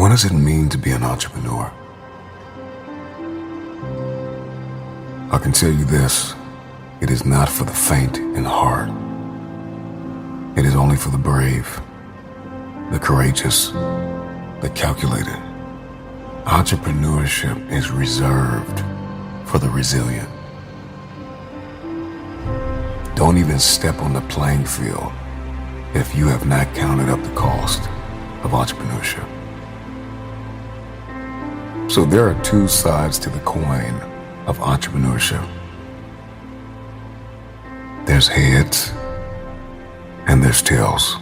What does it mean to be an entrepreneur? I can tell you this, it is not for the faint in heart. It is only for the brave, the courageous, the calculated. Entrepreneurship is reserved for the resilient. Don't even step on the playing field if you have not counted up the cost of entrepreneurship. So there are two sides to the coin of entrepreneurship. There's heads and there's tails.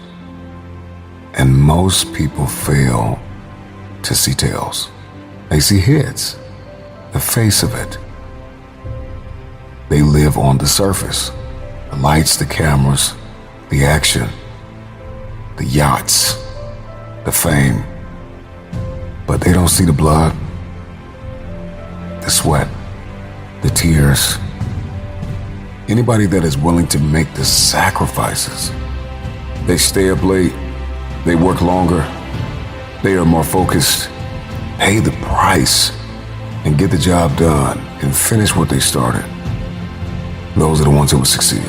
And most people fail to see tails. They see heads, the face of it. They live on the surface, the lights, the cameras, the action, the yachts, the fame. But they don't see the blood, the sweat, the tears. Anybody that is willing to make the sacrifices, they stay up late, they work longer, they are more focused, pay the price, and get the job done and finish what they started. Those are the ones who will succeed.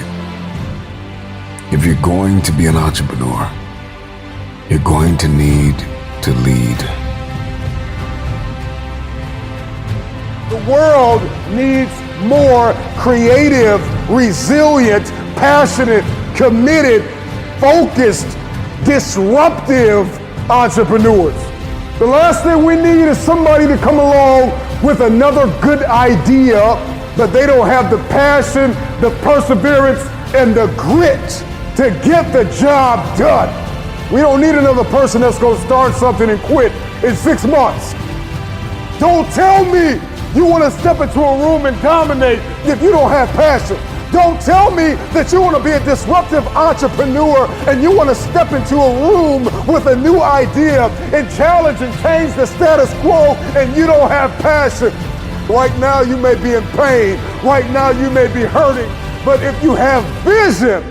If you're going to be an entrepreneur, you're going to need to lead. The world needs more creative, resilient, passionate, committed, focused, disruptive entrepreneurs. The last thing we need is somebody to come along with another good idea, but they don't have the passion, the perseverance, and the grit to get the job done. We don't need another person that's going to start something and quit in 6 months. Don't tell me you want to step into a room and dominate if you don't have passion. Don't tell me that you want to be a disruptive entrepreneur and you want to step into a room with a new idea and challenge and change the status quo and you don't have passion. Right now you may be in pain. Right now you may be hurting. But if you have vision,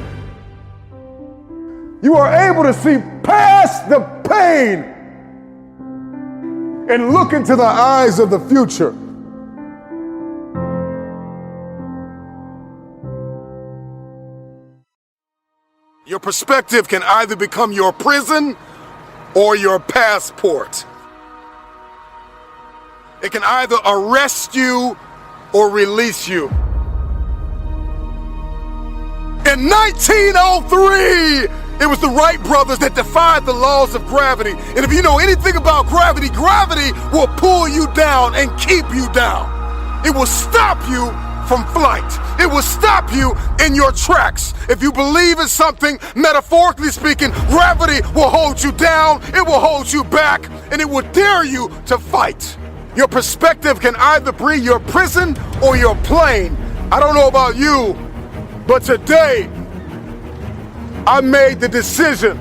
you are able to see past the pain and look into the eyes of the future. Your perspective can either become your prison or your passport. It can either arrest you or release you. In 1903, it was the Wright brothers that defied the laws of gravity. And if you know anything about gravity, gravity will pull you down and keep you down. It will stop you from flight. It will stop you in your tracks. If you believe in something, metaphorically speaking, gravity will hold you down, it will hold you back, and it will dare you to fight. Your perspective can either be your prison or your plane. I don't know about you, but today I made the decision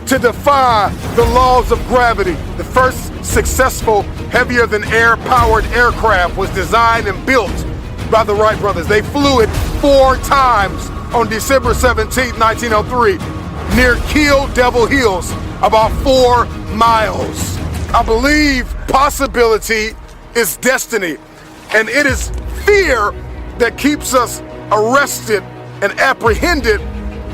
to defy the laws of gravity. The first successful heavier than air powered aircraft was designed and built by the Wright brothers. They flew it 4 times on December 17, 1903, near Kill Devil Hills, about 4 miles. I believe possibility is destiny, and it is fear that keeps us arrested and apprehended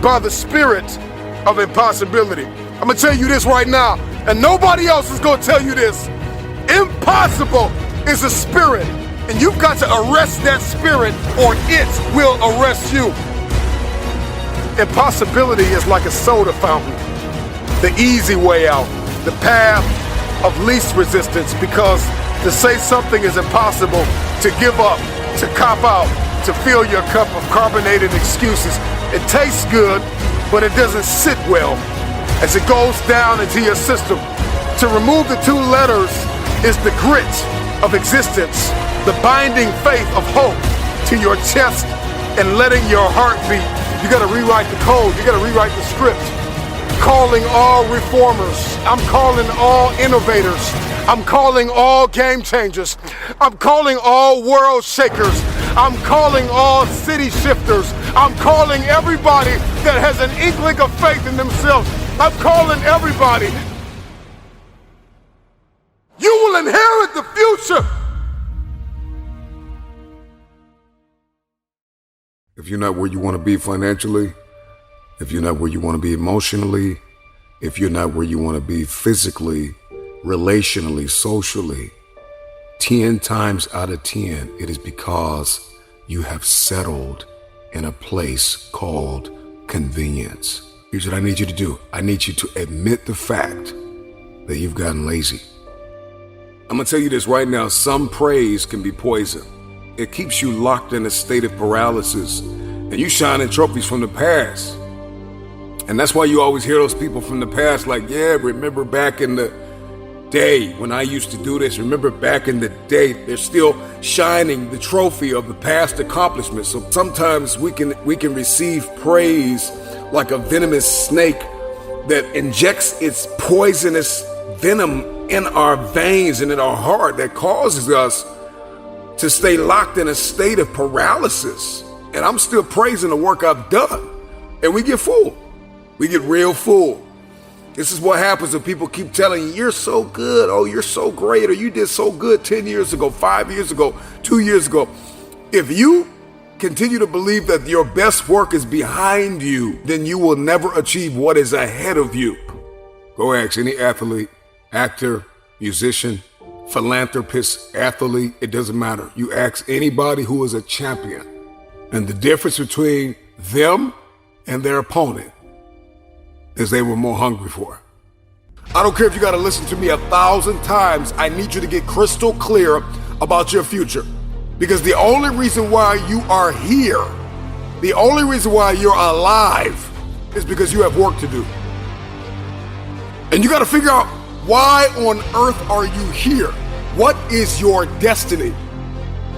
by the spirit of impossibility. I'm gonna tell you this right now, and nobody else is gonna tell you this. Impossible is a spirit, and you've got to arrest that spirit or it will arrest you. Impossibility is like a soda fountain, the easy way out, the path of least resistance, because to say something is impossible, to give up, to cop out, to fill your cup of carbonated excuses, it tastes good, but it doesn't sit well as it goes down into your system. To remove the 2 letters is the grit of existence, the binding faith of hope to your chest and letting your heart beat. You gotta rewrite the code, you gotta rewrite the script. Calling all reformers, I'm calling all innovators, I'm calling all game changers, I'm calling all world shakers, I'm calling all city shifters, I'm calling everybody that has an inkling of faith in themselves, I'm calling everybody inherit the future. If you're not where you want to be financially, if you're not where you want to be emotionally, if you're not where you want to be physically, relationally, socially, 10 times out of 10, it is because you have settled in a place called convenience. Here's what I need you to do. I need you to admit the fact that you've gotten lazy. I'm gonna tell you this right now. Some praise can be poison. It keeps you locked in a state of paralysis, and you shining trophies from the past. And that's why you always hear those people from the past like, yeah, remember back in the day when I used to do this. Remember back in the day. They're still shining the trophy of the past accomplishments. So sometimes we can receive praise like a venomous snake that injects its poisonous venom in our veins and in our heart that causes us to stay locked in a state of paralysis. And I'm still praising the work I've done. And we get full. We get real full. This is what happens when people keep telling you, you're so good, oh, you're so great, or you did so good 10 years ago, 5 years ago, 2 years ago. If you continue to believe that your best work is behind you, then you will never achieve what is ahead of you. Go ask any athlete, actor, musician, philanthropist, athlete, it doesn't matter. You ask anybody who is a champion, and the difference between them and their opponent is they were more hungry for it. I don't care if you got to listen to me 1,000 times. I need you to get crystal clear about your future. Because the only reason why you are here, the only reason why you're alive is because you have work to do. And you got to figure out, why on earth are you here? What is your destiny?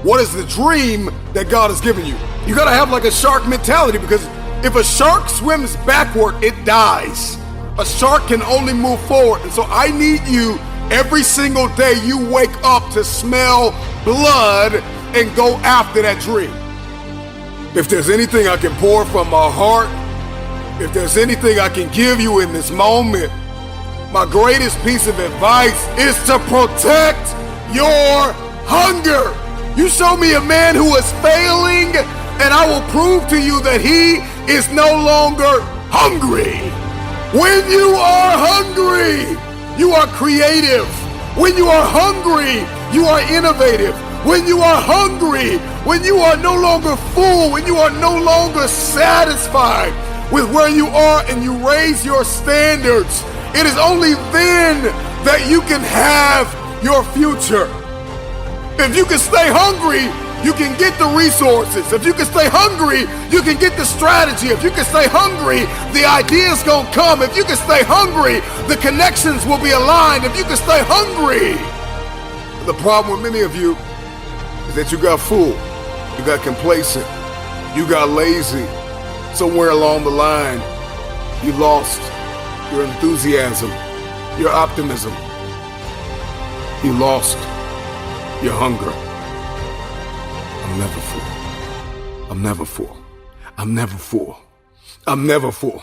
What is the dream that God has given you? You got to have like a shark mentality, because if a shark swims backward, it dies. A shark can only move forward. And so I need you every single day you wake up to smell blood and go after that dream. If there's anything I can pour from my heart, if there's anything I can give you in this moment, my greatest piece of advice is to protect your hunger. You show me a man who is failing, and I will prove to you that he is no longer hungry. When you are hungry, you are creative. When you are hungry, you are innovative. When you are hungry, when you are no longer full, when you are no longer satisfied with where you are and you raise your standards, it is only then that you can have your future. If you can stay hungry, you can get the resources. If you can stay hungry, you can get the strategy. If you can stay hungry, the ideas gonna come. If you can stay hungry, the connections will be aligned. If you can stay hungry. The problem with many of you is that you got full, you got complacent, you got lazy. Somewhere along the line, you lost your enthusiasm, your optimism. You lost your hunger. I'm never full. I'm never full. I'm never full. I'm never full.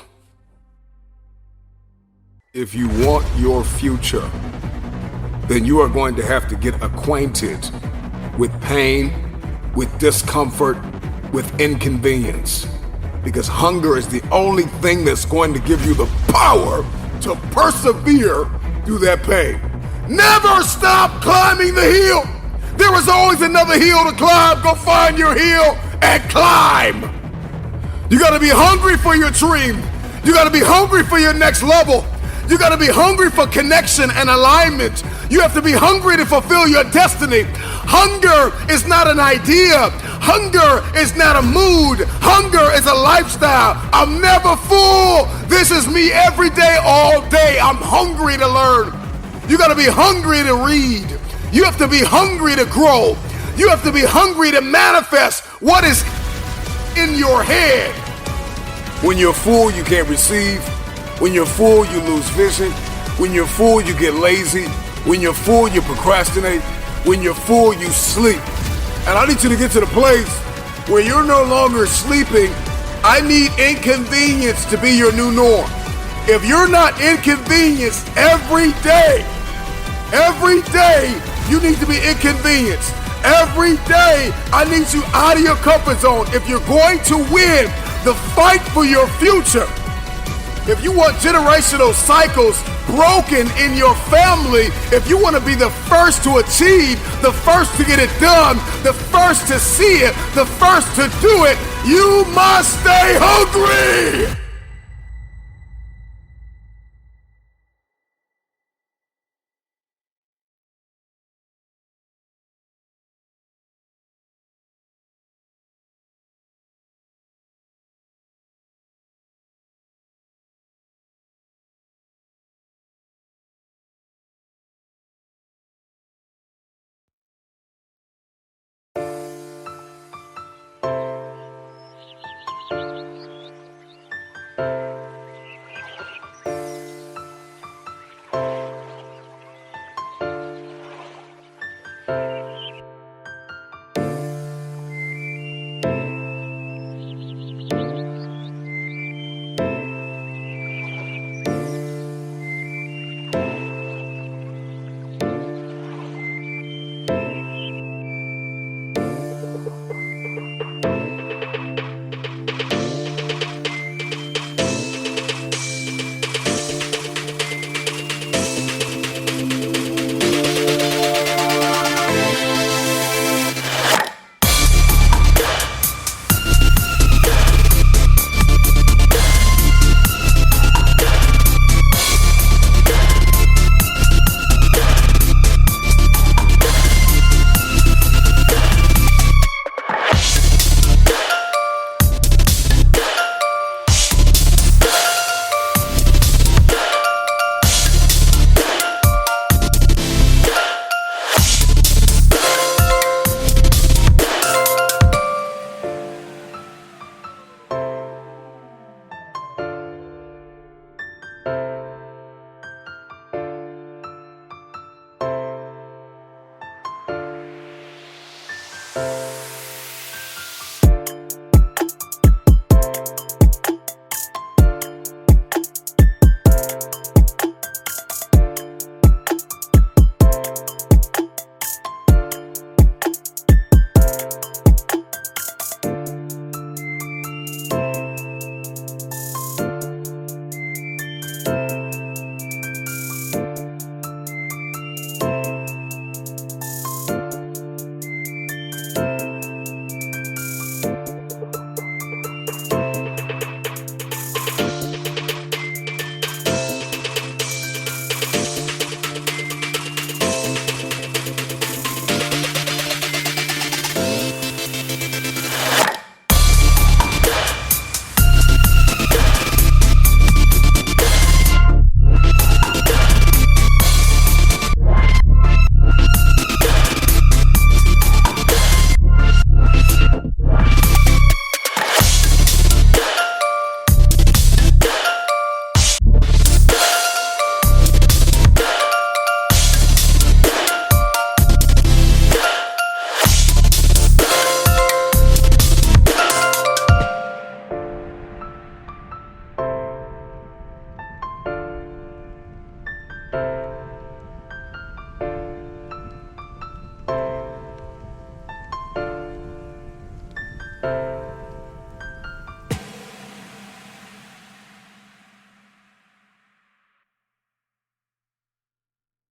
If you want your future, then you are going to have to get acquainted with pain, with discomfort, with inconvenience. Because hunger is the only thing that's going to give you the power to persevere through that pain. Never stop climbing the hill. There is always another hill to climb. Go find your hill and climb. You gotta be hungry for your dream. You gotta be hungry for your next level. You gotta be hungry for connection and alignment. You have to be hungry to fulfill your destiny. Hunger is not an idea. Hunger is not a mood. Hunger is a lifestyle. I'm never full. This is me every day, all day. I'm hungry to learn. You gotta be hungry to read. You have to be hungry to grow. You have to be hungry to manifest what is in your head. When you're full, you can't receive. When you're full, you lose vision. When you're full, you get lazy. When you're full, you procrastinate. When you're full, you sleep. And I need you to get to the place where you're no longer sleeping. I need inconvenience to be your new norm. If you're not inconvenienced every day, You need to be inconvenienced. Every day, I need you out of your comfort zone. If you're going to win the fight for your future, if you want generational cycles broken in your family, if you want to be the first to achieve, the first to get it done, the first to see it, the first to do it, you must stay hungry.